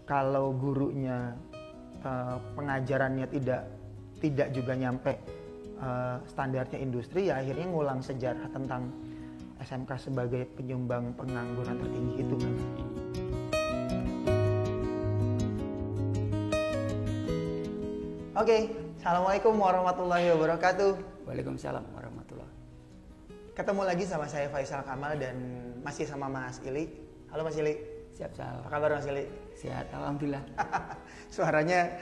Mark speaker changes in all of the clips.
Speaker 1: kalau gurunya pengajarannya tidak juga nyampe standarnya industri, ya akhirnya ngulang sejarah tentang SMK sebagai penyumbang pengangguran tertinggi itu kan. Oke, Assalamualaikum warahmatullahi wabarakatuh.
Speaker 2: Waalaikumsalam warahmatullahi.
Speaker 1: Ketemu lagi sama saya Faisal Kamal dan masih sama Mas Ili. Halo Mas Ili.
Speaker 2: Siap, Sal.
Speaker 1: Apa kabar Mas Ili?
Speaker 2: Sehat, alhamdulillah.
Speaker 1: Suaranya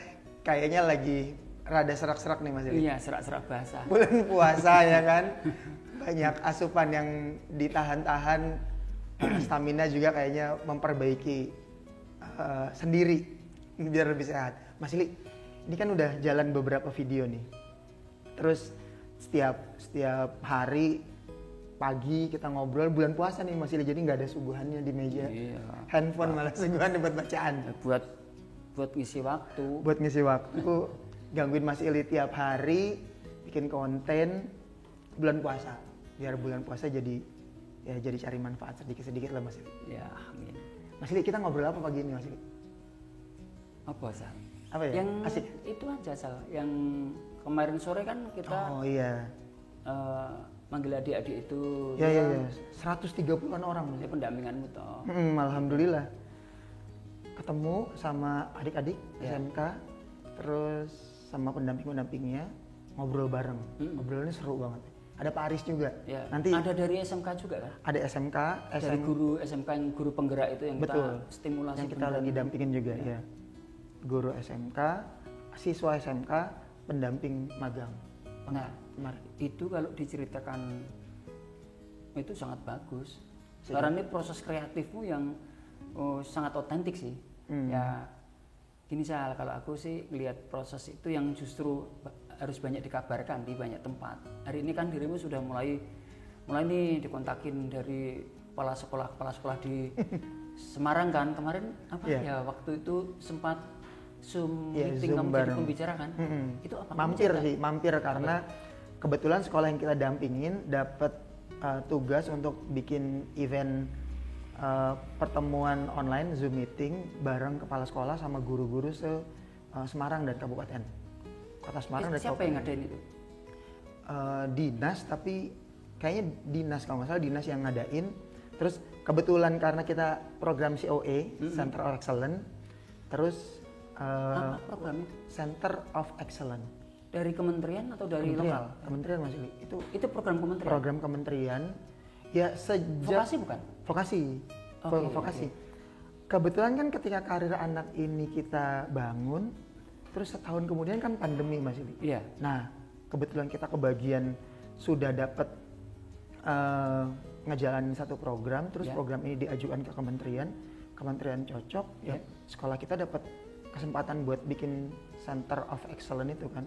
Speaker 1: kayaknya lagi rada serak-serak nih Mas Ili.
Speaker 2: Iya, serak-serak bahasa.
Speaker 1: Bulan puasa ya kan. Banyak asupan yang ditahan-tahan. Stamina juga kayaknya memperbaiki sendiri biar lebih sehat. Mas Ili, ini kan udah jalan beberapa video nih. Terus setiap hari pagi kita ngobrol, bulan puasa nih Mas Ili, jadi nggak ada suguhannya di meja.
Speaker 2: Iya.
Speaker 1: Handphone malah suguhan buat bacaan.
Speaker 2: Buat ngisi waktu.
Speaker 1: Buat ngisi waktu, gangguin Mas Ili tiap hari, bikin konten bulan puasa. Biar bulan puasa jadi cari manfaat sedikit-sedikit lah Mas Ili.
Speaker 2: Ya, amin.
Speaker 1: Mas Ili, kita ngobrol apa pagi ini Mas Ili?
Speaker 2: Apa, Sal?
Speaker 1: Apa ya?
Speaker 2: Yang
Speaker 1: Asik.
Speaker 2: itu aja, Sal. Yang kemarin sore kan kita
Speaker 1: Oh iya.
Speaker 2: manggil adik-adik itu.
Speaker 1: Iya. 130-an orang.
Speaker 2: Ya, pendampinganmu toh.
Speaker 1: Alhamdulillah. Ketemu sama adik-adik
Speaker 2: Ya.
Speaker 1: SMK, terus sama pendamping-pendampingnya, ngobrol bareng. Ngobrolnya seru banget. Ada Pak Aris juga.
Speaker 2: Ya.
Speaker 1: Nanti
Speaker 2: Ada dari SMK juga kan?
Speaker 1: ada SMK,
Speaker 2: Dari guru SMK yang guru penggerak itu yang
Speaker 1: betul.
Speaker 2: kita stimulasi.
Speaker 1: Yang kita lagi dampingin juga ya. Guru SMK, siswa SMK, pendamping magang.
Speaker 2: Nah,
Speaker 1: Kemarin.
Speaker 2: itu kalau diceritakan itu sangat bagus. Sekarang ini proses kreatifmu yang sangat otentik sih. Ya, gini Sal, kalau aku sih lihat proses itu yang justru harus banyak dikabarkan di banyak tempat. Hari ini kan dirimu sudah mulai nih dikontakin dari kepala sekolah di Semarang kan. Kemarin apa ya waktu itu sempat Zoom meeting kamu jadi pembicara kan? Itu apa?
Speaker 1: Mampir karena kebetulan sekolah yang kita dampingin dapat tugas untuk bikin event pertemuan online Zoom meeting bareng kepala sekolah sama guru-guru Semarang dan Kabupaten. Kota Semarang dan
Speaker 2: siapa yang ngadain itu?
Speaker 1: Dinas, tapi kayaknya dinas kalau nggak salah dinas yang ngadain. Terus kebetulan karena kita program COE, Center of Excellence, terus
Speaker 2: apa program itu?
Speaker 1: Center of Excellence.
Speaker 2: Dari kementerian atau dari lokal?
Speaker 1: Kementerian Mas Ili.
Speaker 2: Itu program kementerian?
Speaker 1: Program kementerian. Ya sejak
Speaker 2: Vokasi bukan?
Speaker 1: Vokasi. Vokasi. Kebetulan kan ketika karir anak ini kita bangun, terus setahun kemudian kan pandemi Mas Ili.
Speaker 2: Iya.
Speaker 1: Nah, kebetulan kita kebagian sudah dapat ngejalanin satu program, terus program ini diajukan ke kementerian cocok, ya sekolah kita dapat kesempatan buat bikin Center of Excellence itu kan.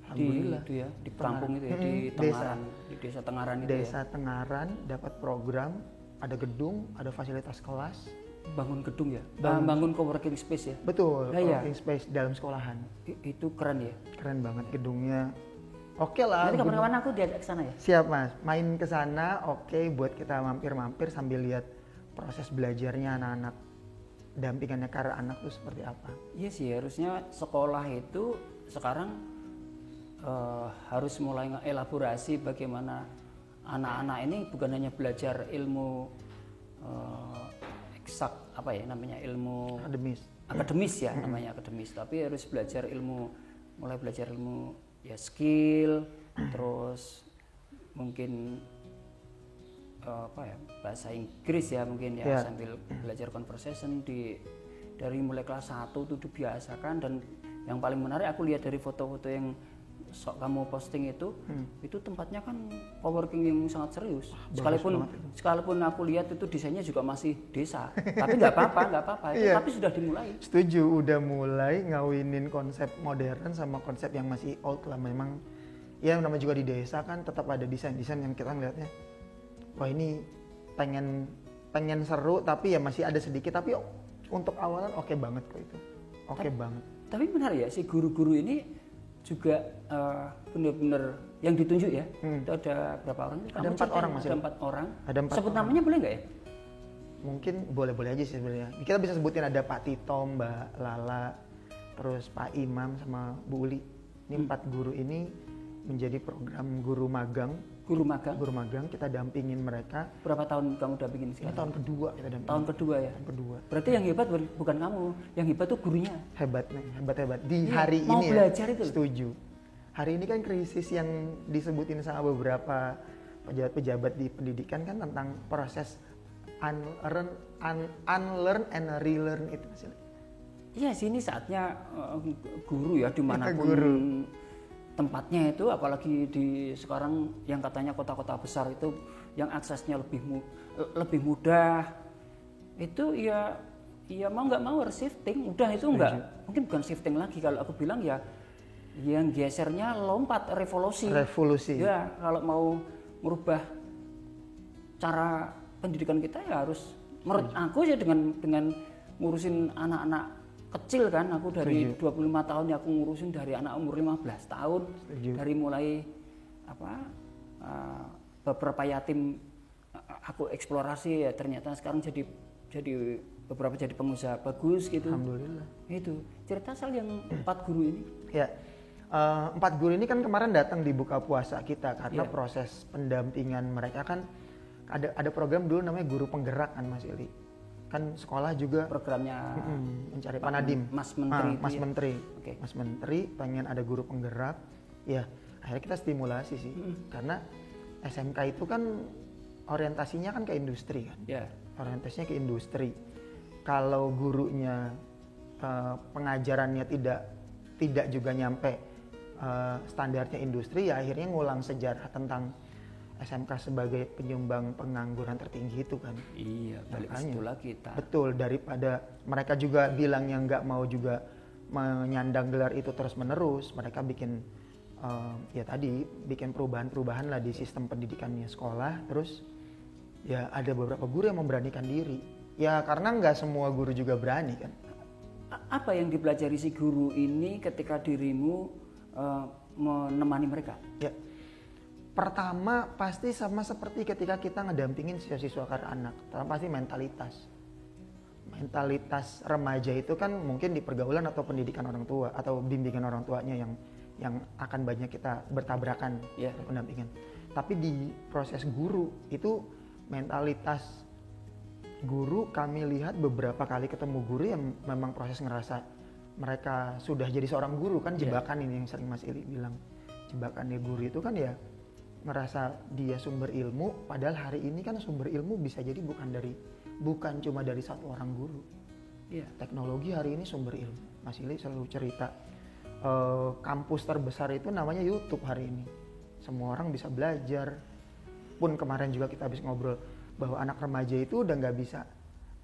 Speaker 1: Alhamdulillah.
Speaker 2: Di kampung itu ya, di Tengaran, di desa Tengaran itu.
Speaker 1: Desa Tengaran dapat program, ada gedung, ada fasilitas kelas.
Speaker 2: Bangun gedung ya? Bangun co-working space ya?
Speaker 1: Betul, co-working space dalam sekolahan.
Speaker 2: Itu keren ya?
Speaker 1: Keren banget gedungnya. Oke lah.
Speaker 2: Nanti kapan-kapan aku diajak ke sana ya?
Speaker 1: Siap Mas, main ke sana oke, buat kita mampir-mampir sambil lihat proses belajarnya anak-anak, dampingannya karena anak tuh seperti apa.
Speaker 2: Iya sih, harusnya sekolah itu sekarang harus mulai elaborasi bagaimana anak-anak ini bukan hanya belajar ilmu eksak, apa ya namanya, ilmu akademis ya, namanya akademis, tapi harus mulai belajar ilmu ya skill, terus mungkin bahasa Inggris ya mungkin ya, sambil belajar conversation dari mulai kelas 1 itu dibiasakan. Dan yang paling menarik aku lihat dari foto-foto yang kamu posting itu tempatnya kan co-working yang sangat serius. Sekalipun aku lihat itu desainnya juga masih desa, tapi nggak apa-apa itu, tapi sudah dimulai.
Speaker 1: Setuju, udah mulai ngawinin konsep modern sama konsep yang masih old lah. Memang ya namanya juga di desa kan tetap ada desain-desain yang kita ngeliatnya, wah ini pengen seru, tapi ya masih ada sedikit, tapi untuk awalan oke banget kok itu. Banget.
Speaker 2: Tapi benar ya, si guru-guru ini juga benar-benar yang ditunjuk ya. Itu ada berapa orang?
Speaker 1: Ada 4 orang Mas.
Speaker 2: Ada 4 orang.
Speaker 1: Ada 4
Speaker 2: Sebut
Speaker 1: orang.
Speaker 2: namanya boleh nggak ya?
Speaker 1: mungkin boleh-boleh aja sih sebenarnya. Kita bisa sebutin ada Pak Tito, Mbak Lala, terus Pak Imam sama Bu Uli. Ini 4 guru ini menjadi program guru magang.
Speaker 2: Guru magang?
Speaker 1: Guru magang, kita dampingin mereka.
Speaker 2: Berapa tahun kamu dampingin sekarang?
Speaker 1: Ini tahun kedua kita dampingin.
Speaker 2: Tahun kedua ya?
Speaker 1: Tahun kedua.
Speaker 2: Berarti yang hebat bukan kamu, yang hebat tuh gurunya.
Speaker 1: Hebat nih, hebat. Di hari
Speaker 2: mau
Speaker 1: ini
Speaker 2: belajar
Speaker 1: ya,
Speaker 2: itu.
Speaker 1: setuju. Hari ini kan krisis yang disebutin sama beberapa pejabat-pejabat di pendidikan kan tentang proses unlearn and relearn itu hasilnya.
Speaker 2: Iya sih, ini saatnya guru ya dimanapun
Speaker 1: guru.
Speaker 2: Tempatnya itu, apalagi di sekarang yang katanya kota-kota besar itu yang aksesnya lebih mudah, itu ya mau nggak mau harus shifting. Udah itu nggak, mungkin bukan shifting lagi, kalau aku bilang ya yang gesernya lompat, revolusi. Ya kalau mau merubah cara pendidikan kita ya harus, menurut aku ya dengan ngurusin anak-anak kecil kan, aku dari 25 tahun ya aku ngurusin dari anak umur 15 tahun. Dari mulai beberapa yatim aku eksplorasi ya, ternyata sekarang jadi beberapa jadi pengusaha bagus gitu.
Speaker 1: Alhamdulillah.
Speaker 2: Itu cerita soal yang 4 guru ini.
Speaker 1: Ya, 4 guru ini kan kemarin datang di buka puasa kita karena proses pendampingan mereka kan ada program dulu namanya guru penggerak kan Mas Ili. Kan sekolah juga
Speaker 2: programnya
Speaker 1: mencari Pak Nadiem,
Speaker 2: Mas Menteri.
Speaker 1: Mas Menteri.
Speaker 2: Okay.
Speaker 1: Mas Menteri pengen ada guru penggerak. Ya, akhirnya kita stimulasi sih. Karena SMK itu kan orientasinya kan ke industri kan.
Speaker 2: Yeah.
Speaker 1: Orientasinya ke industri. Kalau gurunya pengajarannya tidak juga nyampe standarnya industri, ya akhirnya ngulang sejarah tentang SMK sebagai penyumbang pengangguran tertinggi itu kan.
Speaker 2: Iya, balik ke situ lagi kita.
Speaker 1: Betul, daripada mereka juga bilang yang nggak mau juga menyandang gelar itu terus menerus, mereka bikin bikin perubahan lah di sistem pendidikannya sekolah. Terus ya ada beberapa guru yang memberanikan diri. Ya karena nggak semua guru juga berani kan.
Speaker 2: Apa yang dipelajari si guru ini ketika dirimu menemani mereka?
Speaker 1: Ya. Pertama pasti sama seperti ketika kita ngedampingin siswa-siswa karena anak, pasti mentalitas remaja itu kan mungkin di pergaulan atau pendidikan orang tua atau bimbingan orang tuanya yang akan banyak kita bertabrakan pendampingan. Tapi di proses guru itu mentalitas guru, kami lihat beberapa kali ketemu guru yang memang proses ngerasa mereka sudah jadi seorang guru kan, jebakan ini yang sering Mas Ili bilang. Jebakannya guru itu kan ya merasa dia sumber ilmu, padahal hari ini kan sumber ilmu bisa jadi bukan cuma dari satu orang guru. Teknologi hari ini sumber ilmu. Mas Ili selalu cerita kampus terbesar itu namanya YouTube hari ini. Semua orang bisa belajar. Pun kemarin juga kita habis ngobrol bahwa anak remaja itu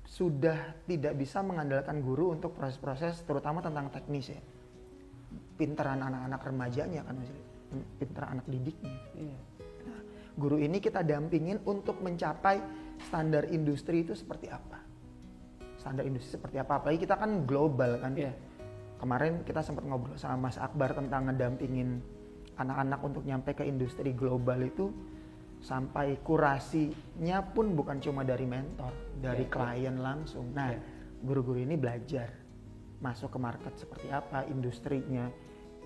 Speaker 1: sudah tidak bisa mengandalkan guru untuk proses-proses terutama tentang teknis ya. Pinteran anak-anak remajanya kan Mas Ili, pinter anak didiknya. Nah, guru ini kita dampingin untuk mencapai standar industri itu seperti apa. Standar industri seperti apa, apalagi kita kan global kan. Kemarin kita sempat ngobrol sama Mas Akbar tentang ngedampingin anak-anak untuk nyampe ke industri global itu, sampai kurasinya pun bukan cuma dari mentor, dari klien langsung. Nah, guru-guru ini belajar masuk ke market seperti apa, industrinya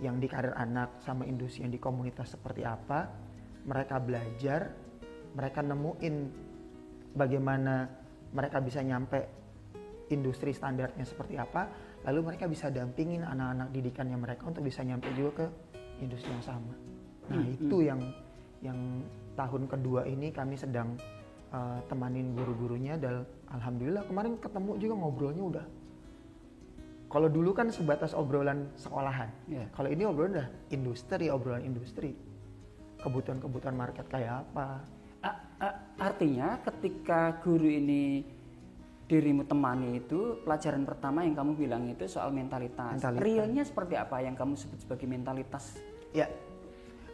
Speaker 1: yang di karir anak sama industri yang di komunitas seperti apa. Mereka belajar, mereka nemuin bagaimana mereka bisa nyampe industri standarnya seperti apa, lalu mereka bisa dampingin anak-anak didikannya mereka untuk bisa nyampe juga ke industri yang sama. Nah, itu yang tahun kedua ini kami sedang temanin guru-gurunya, dan alhamdulillah kemarin ketemu juga ngobrolnya udah. Kalau dulu kan sebatas obrolan sekolahan, kalau ini obrolan udah obrolan industri, kebutuhan market kayak apa.
Speaker 2: Artinya ketika guru ini dirimu temani itu, pelajaran pertama yang kamu bilang itu soal mentalitas. Realnya seperti apa yang kamu sebut sebagai mentalitas?
Speaker 1: Ya,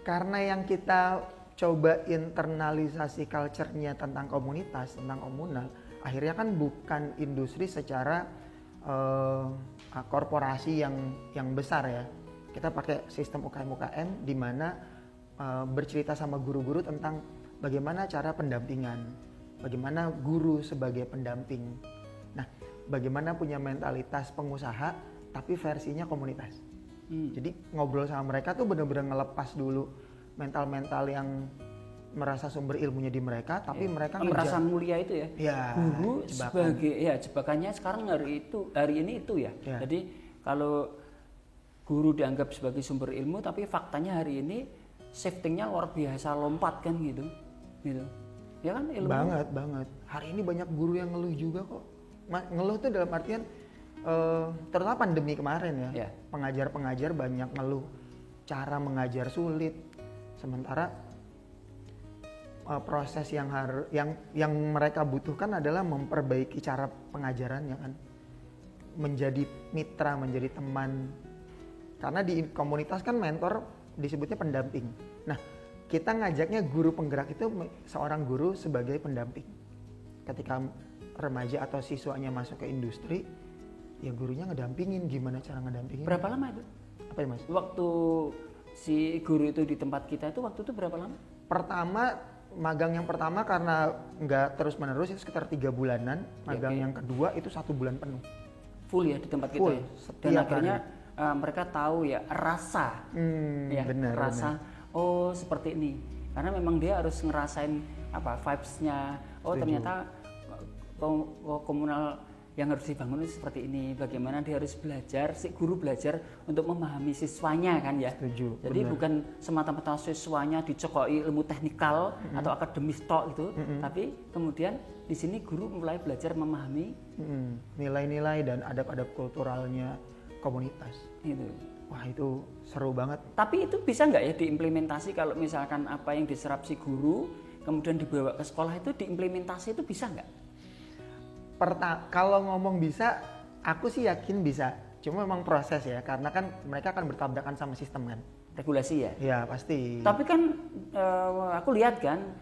Speaker 1: karena yang kita coba internalisasi culture-nya tentang komunitas, tentang komunal, akhirnya kan bukan industri secara korporasi yang besar ya. Kita pakai sistem UKM di mana bercerita sama guru-guru tentang bagaimana cara pendampingan, bagaimana guru sebagai pendamping. Nah, bagaimana punya mentalitas pengusaha tapi versinya komunitas. Jadi ngobrol sama mereka tuh benar-benar ngelepas dulu mental-mental yang merasa sumber ilmunya di mereka, tapi mereka
Speaker 2: merasa mulia itu ya.
Speaker 1: Ya,
Speaker 2: guru sebagai jebakannya sekarang hari ini itu ya. Jadi kalau guru dianggap sebagai sumber ilmu, tapi faktanya hari ini shiftingnya luar biasa lompat kan gitu. Ya kan ilmu.
Speaker 1: Banget. Hari ini banyak guru yang ngeluh juga kok. Ngeluh tuh dalam artian terutama pandemi kemarin ya. Pengajar-pengajar banyak ngeluh cara mengajar sulit. Sementara proses yang mereka butuhkan adalah memperbaiki cara pengajarannya kan, menjadi mitra, menjadi teman. Karena di komunitas kan mentor disebutnya pendamping. Nah, kita ngajaknya guru penggerak itu seorang guru sebagai pendamping. Ketika remaja atau siswanya masuk ke industri, ya gurunya ngedampingin gimana cara ngedampingin.
Speaker 2: Berapa lama itu?
Speaker 1: Apa ya Mas?
Speaker 2: Waktu si guru itu di tempat kita itu waktu itu berapa lama?
Speaker 1: Magang yang pertama karena nggak terus menerus itu sekitar 3 bulanan. Magang yang kedua itu 1 bulan penuh.
Speaker 2: Full ya di tempat kita ya. Dan akhirnya mereka tahu ya rasa, rasa. Oh seperti ini. Karena memang dia harus ngerasain vibes-nya. Oh ternyata komunal yang harus dibangun itu seperti ini. Bagaimana dia harus belajar, si guru belajar untuk memahami siswanya kan ya.
Speaker 1: Setuju,
Speaker 2: jadi benar. Bukan semata-mata siswanya dicokoi ilmu teknikal atau akademis tok gitu, tapi kemudian di sini guru mulai belajar memahami
Speaker 1: nilai-nilai dan adab-adab kulturalnya komunitas.
Speaker 2: Itu.
Speaker 1: Wah itu seru banget.
Speaker 2: Tapi itu bisa nggak ya diimplementasi kalau misalkan apa yang diserap si guru kemudian dibawa ke sekolah itu diimplementasi itu bisa nggak?
Speaker 1: Kalau ngomong bisa, aku sih yakin bisa. Cuma memang proses ya, karena kan mereka akan bertabrakan sama sistem kan.
Speaker 2: Regulasi ya?
Speaker 1: Ya pasti.
Speaker 2: Tapi kan aku lihat kan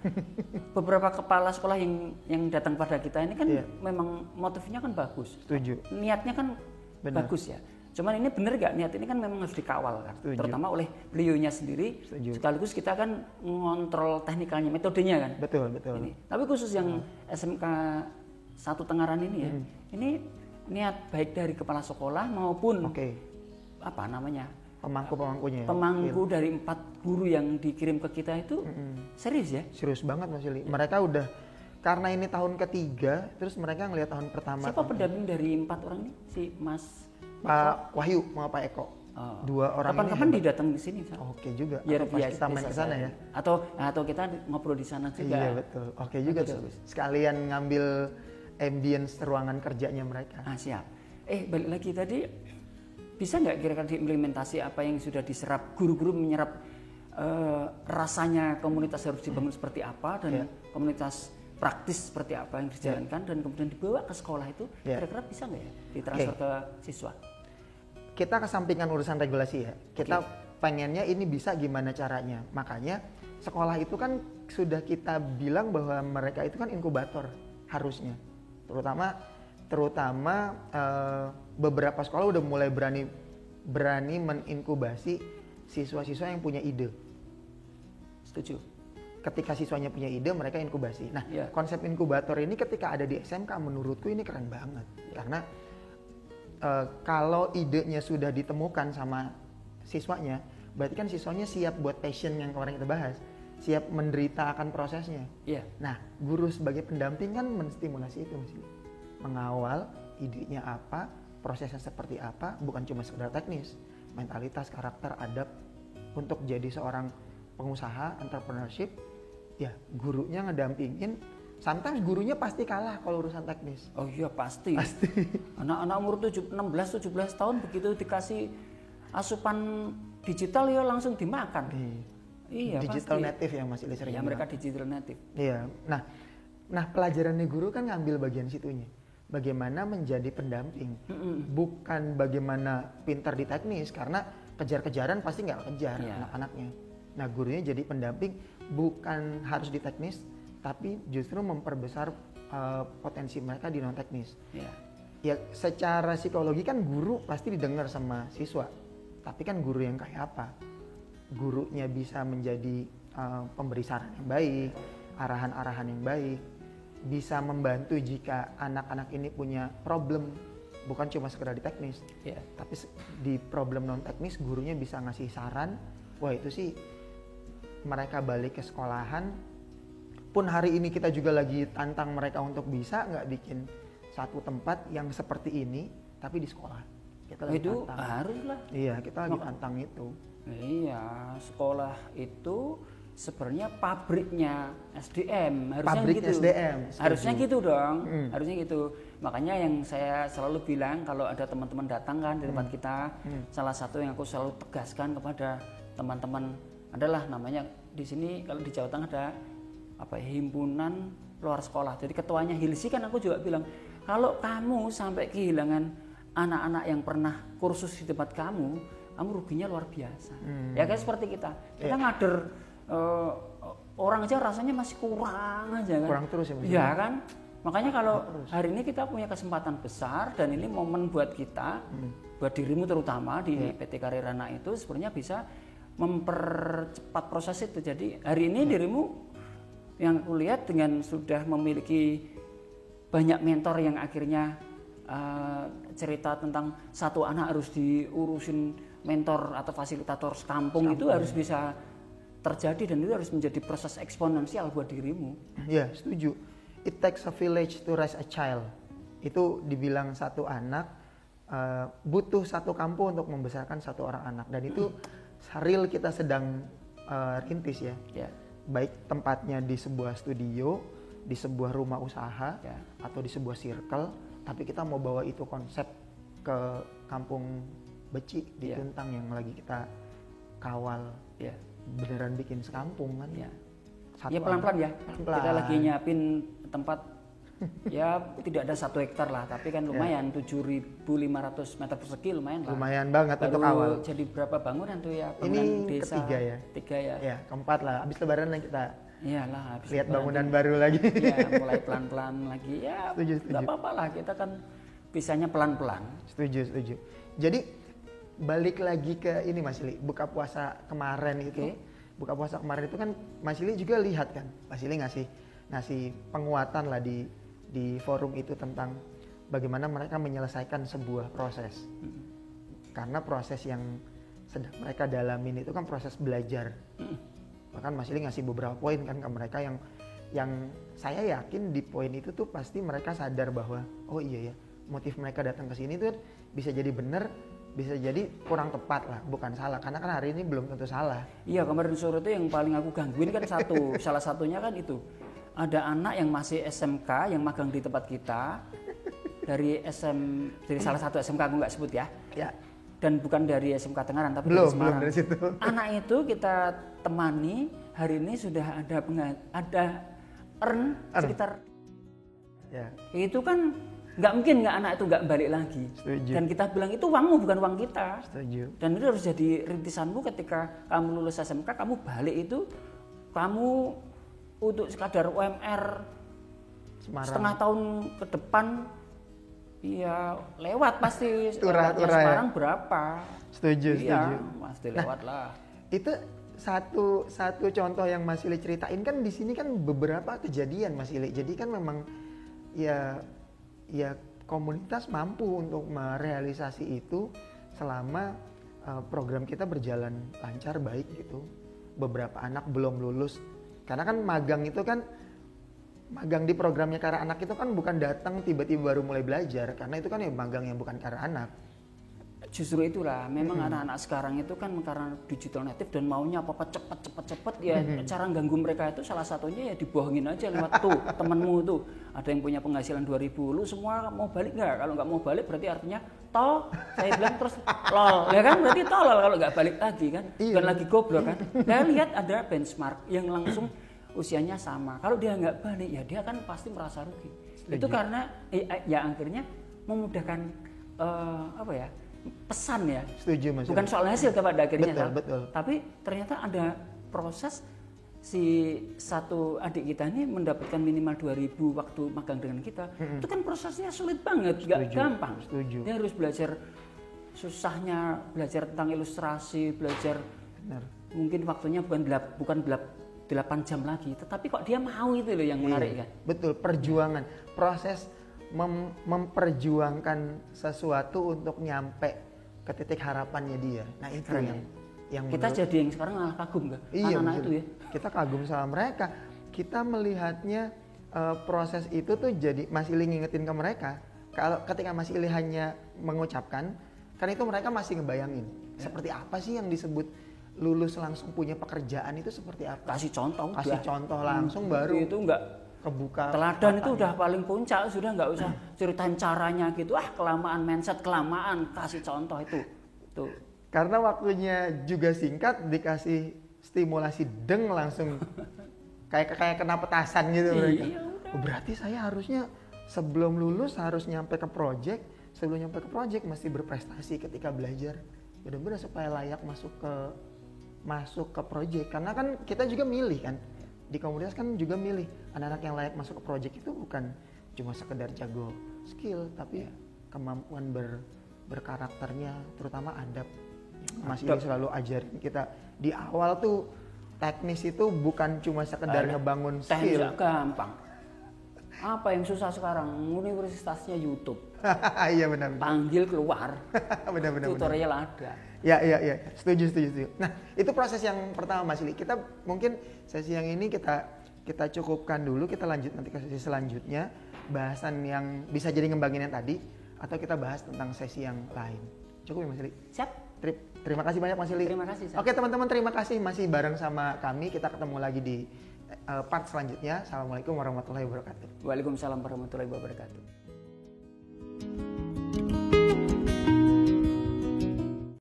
Speaker 2: beberapa kepala sekolah yang datang pada kita ini kan memang motifnya kan bagus.
Speaker 1: Setuju.
Speaker 2: Niatnya kan bagus ya. Cuman ini bener gak? Niat ini kan memang harus dikawal kan.
Speaker 1: Setuju.
Speaker 2: Terutama oleh beliaunya sendiri.
Speaker 1: Setuju.
Speaker 2: Sekaligus kita kan ngontrol teknikalnya, metodenya kan.
Speaker 1: Betul.
Speaker 2: Ini. Tapi khusus yang SMK 1 Tengaran ini ya, ini niat baik dari kepala sekolah maupun
Speaker 1: pemangku-pemangkunya ya.
Speaker 2: Pemangku dari 4 guru yang dikirim ke kita itu serius ya?
Speaker 1: Serius banget Mas Ili. Mereka udah, karena ini tahun ketiga, terus mereka ngelihat tahun pertama.
Speaker 2: Siapa pendamping dari 4 orang ini? Si Mas
Speaker 1: Pak Wahyu sama Pak Eko. 2 orang
Speaker 2: kapan-kapan didatang di sini kan?
Speaker 1: Oke juga.
Speaker 2: Biar
Speaker 1: kita main ke sana ya.
Speaker 2: Atau kita ngobrol di sana juga.
Speaker 1: Iya betul. Oke juga tuh. Sekalian ngambil ambience ruangan kerjanya mereka.
Speaker 2: Siap. Balik lagi tadi, bisa nggak kira-kira diimplementasi apa yang sudah diserap, guru-guru menyerap rasanya komunitas harus dibangun seperti apa dan komunitas praktis seperti apa yang dijalankan dan kemudian dibawa ke sekolah itu, kira-kira bisa nggak ya ditransfer ke siswa?
Speaker 1: Kita kesampingkan urusan regulasi ya, kita pengennya ini bisa gimana caranya. Makanya sekolah itu kan sudah kita bilang bahwa mereka itu kan inkubator harusnya. Terutama beberapa sekolah udah mulai berani meninkubasi siswa-siswa yang punya ide.
Speaker 2: Setuju.
Speaker 1: Ketika siswanya punya ide, mereka inkubasi. Nah, konsep inkubator ini ketika ada di SMK menurutku ini keren banget. Karena kalau idenya sudah ditemukan sama siswanya, berarti kan siswanya siap buat passion yang kemarin kita bahas. Siap menderita akan prosesnya. Nah, guru sebagai pendamping kan menstimulasi itu, mengawal idenya apa, prosesnya seperti apa, bukan cuma sekedar teknis, mentalitas, karakter, adab untuk jadi seorang pengusaha, entrepreneurship. Ya, gurunya ngedampingin. Sometimes gurunya pasti kalah kalau urusan teknis.
Speaker 2: Oh iya pasti. Anak-anak umur 16-17 tahun begitu dikasih asupan digital ya langsung dimakan. Iya,
Speaker 1: digital
Speaker 2: pasti.
Speaker 1: Native ya Mas Ili sering.
Speaker 2: Ya mereka digital native.
Speaker 1: Iya. Nah pelajarannya guru kan ngambil bagian situnya. Bagaimana menjadi pendamping, bukan bagaimana pintar di teknis, karena kejar-kejaran pasti nggak kejar anak-anaknya. Nah gurunya jadi pendamping bukan harus di teknis, tapi justru memperbesar potensi mereka di non teknis. Ya secara psikologi kan guru pasti didengar sama siswa, tapi kan guru yang kayak apa? Gurunya bisa menjadi pemberi saran yang baik, arahan-arahan yang baik. bisa membantu jika anak-anak ini punya problem, bukan cuma sekedar di teknis, tapi di problem non teknis gurunya bisa ngasih saran. Wah itu sih mereka balik ke sekolahan pun hari ini kita juga lagi tantang mereka untuk bisa nggak bikin satu tempat yang seperti ini tapi di sekolah. Kita lagi
Speaker 2: itu
Speaker 1: tantang.
Speaker 2: Harus lah.
Speaker 1: Iya, kita lagi tantang itu.
Speaker 2: Iya, sekolah itu sebenarnya pabriknya SDM, harusnya
Speaker 1: Pabrik
Speaker 2: gitu.
Speaker 1: SDM.
Speaker 2: Harusnya gitu dong. Harusnya gitu. Makanya yang saya selalu bilang kalau ada teman-teman datang kan di tempat kita, salah satu yang aku selalu tegaskan kepada teman-teman adalah namanya di sini kalau di Jawa Tengah ada himpunan luar sekolah. Jadi ketuanya Hilsi kan aku juga bilang kalau kamu sampai kehilangan anak-anak yang pernah kursus di tempat kamu ruginya luar biasa. Ya kayak seperti kita ngader orang aja rasanya masih kurang aja kan.
Speaker 1: Kurang terus ya.
Speaker 2: Iya kan. Makanya kalau hari ini kita punya kesempatan besar dan ini momen buat kita, buat dirimu terutama di PT Karirana itu sebenarnya bisa mempercepat proses itu. Jadi hari ini dirimu yang aku lihat dengan sudah memiliki banyak mentor yang akhirnya cerita tentang satu anak harus diurusin mentor atau fasilitator sekampung itu harus bisa terjadi dan itu harus menjadi proses eksponensial buat dirimu.
Speaker 1: Ya, setuju. It takes a village to raise a child. Itu dibilang satu anak butuh satu kampung untuk membesarkan satu orang anak dan itu real kita sedang rintis ya. Baik tempatnya di sebuah studio, di sebuah rumah usaha atau di sebuah circle, tapi kita mau bawa itu konsep ke kampung Beci di Tuntang yang lagi kita kawal. Beneran bikin sekampung kan.
Speaker 2: Ya pelan-pelan ya. Kita lagi nyiapin tempat ya tidak ada 1 hektar lah, tapi kan lumayan 7.500 meter persegi lumayan lah.
Speaker 1: Lumayan banget untuk awal.
Speaker 2: Jadi berapa bangunan tuh ya?
Speaker 1: Ini
Speaker 2: desa,
Speaker 1: ketiga ya.
Speaker 2: Tiga ya.
Speaker 1: Ya, keempat lah. Habis lebaran lah kita.
Speaker 2: Iyalah, habis
Speaker 1: lihat
Speaker 2: lebaran
Speaker 1: bangunan baru lagi.
Speaker 2: Ya, mulai pelan-pelan lagi. Ya, nggak apa-apa lah. Kita kan bisanya pelan-pelan.
Speaker 1: Setuju. Jadi balik lagi ke ini Mas Ili, buka puasa kemarin itu. Buka puasa kemarin itu kan Mas Ili juga lihat kan. Mas Ili ngasih penguatan lah di forum itu tentang bagaimana mereka menyelesaikan sebuah proses. Karena proses yang sedang mereka dalamin itu kan proses belajar. Bahkan Mas Ili ngasih beberapa poin kan ke mereka yang saya yakin di poin itu tuh pasti mereka sadar bahwa oh iya ya, motif mereka datang ke sini tuh bisa jadi benar, bisa jadi kurang tepat lah, bukan salah. Karena kan hari ini belum tentu salah.
Speaker 2: Iya, kemarin sore itu yang paling aku gangguin kan salah satunya kan itu. Ada anak yang masih SMK yang magang di tempat kita dari salah satu SMK aku nggak sebut ya. Dan bukan dari SMK Tengaran tapi dari Semarang. Dari situ. Anak itu kita temani hari ini sudah ada earn sekitar. Itu kan nggak mungkin anak itu nggak balik lagi.
Speaker 1: Setuju.
Speaker 2: Dan kita bilang itu uangmu bukan uang kita.
Speaker 1: Setuju.
Speaker 2: Dan itu harus jadi rintisanmu ketika kamu lulus SMK, kamu balik itu kamu untuk sekadar UMR
Speaker 1: Semarang.
Speaker 2: Setengah tahun ke depan iya lewat pasti.
Speaker 1: Semarang
Speaker 2: berapa?
Speaker 1: Setuju.
Speaker 2: Pasti lewat lah.
Speaker 1: Itu satu contoh yang Mas Ili ceritain kan di sini kan beberapa kejadian Mas Ili. Jadi kan memang ya komunitas mampu untuk merealisasi itu selama program kita berjalan lancar baik gitu. Beberapa anak belum lulus karena kan magang di programnya Karya Anak itu kan bukan datang tiba-tiba baru mulai belajar, karena itu kan ya magang yang bukan Karya Anak.
Speaker 2: Justru itulah memang anak-anak sekarang itu kan karena digital native dan maunya apa-apa cepet ya. Cara ganggu mereka itu salah satunya ya dibohongin aja lewat tuh temenmu tuh ada yang punya penghasilan 2.000, lu semua mau balik nggak? Kalau nggak mau balik berarti artinya saya bilang terus lol ya kan, berarti tolol kalau nggak balik lagi kan. Bukan lagi goblok kan. Saya lihat ada benchmark yang langsung usianya sama, kalau dia nggak balik ya dia kan pasti merasa rugi. Itu karena ya akhirnya memudahkan pesan ya.
Speaker 1: Setuju Mas.
Speaker 2: Bukan soal hasil pada akhirnya.
Speaker 1: Betul.
Speaker 2: Tapi ternyata ada proses si satu adik kita ini mendapatkan minimal 2.000 waktu magang dengan kita. Itu kan prosesnya sulit banget, nggak gampang.
Speaker 1: Setuju.
Speaker 2: Dia harus belajar susahnya, belajar tentang ilustrasi, belajar.
Speaker 1: Benar.
Speaker 2: Mungkin waktunya bukan 8 jam lagi, tetapi kok dia mau, itu loh yang menarik kan.
Speaker 1: Betul, perjuangan, proses memperjuangkan sesuatu untuk nyampe ke titik harapannya dia. Nah itu yang
Speaker 2: kita jadi yang sekarang malah kagum kan, anak-anak itu ya.
Speaker 1: Kita kagum sama mereka, kita melihatnya proses itu tuh jadi Mas Ili ngingetin ke mereka. Kalau ketika Mas Ili hanya mengucapkan, kan itu mereka masih ngebayangin seperti apa sih yang disebut lulus langsung punya pekerjaan itu seperti apa.
Speaker 2: Kasih contoh
Speaker 1: langsung baru
Speaker 2: itu enggak
Speaker 1: kebuka
Speaker 2: teladan itu udah paling puncak, sudah nggak usah ceritain caranya gitu, kelamaan mindset, kelamaan, kasih contoh itu tuh.
Speaker 1: Karena waktunya juga singkat, dikasih stimulasi langsung kayak kena petasan gitu mereka. Berarti saya harusnya sebelum lulus harus nyampe ke project, sebelum nyampe ke project mesti berprestasi ketika belajar benar-benar supaya layak masuk ke project. Karena kan kita juga milih kan, di komunitas kan juga milih anak-anak yang layak masuk ke project itu bukan cuma sekedar jago skill, tapi kemampuan berkarakternya, terutama adab. Mas Ili selalu ajarin kita di awal tuh, teknis itu bukan cuma sekedar ngebangun skill.
Speaker 2: Teknis gampang. Apa yang susah sekarang? Universitasnya YouTube.
Speaker 1: Iya benar.
Speaker 2: Panggil keluar.
Speaker 1: benar.
Speaker 2: Tutorial ada.
Speaker 1: Ya. Setuju. Nah, itu proses yang pertama Mas Ili. Kita mungkin sesi yang ini kita cukupkan dulu, kita lanjut nanti ke sesi selanjutnya, bahasan yang bisa jadi ngembangin yang tadi, atau kita bahas tentang sesi yang lain. Cukup ya Mas Ili?
Speaker 2: Siap.
Speaker 1: Terima kasih banyak Mas Ili.
Speaker 2: Terima kasih.
Speaker 1: Oke teman-teman, terima kasih masih bareng sama kami. Kita ketemu lagi di part selanjutnya. Assalamualaikum warahmatullahi wabarakatuh.
Speaker 2: Waalaikumsalam warahmatullahi wabarakatuh.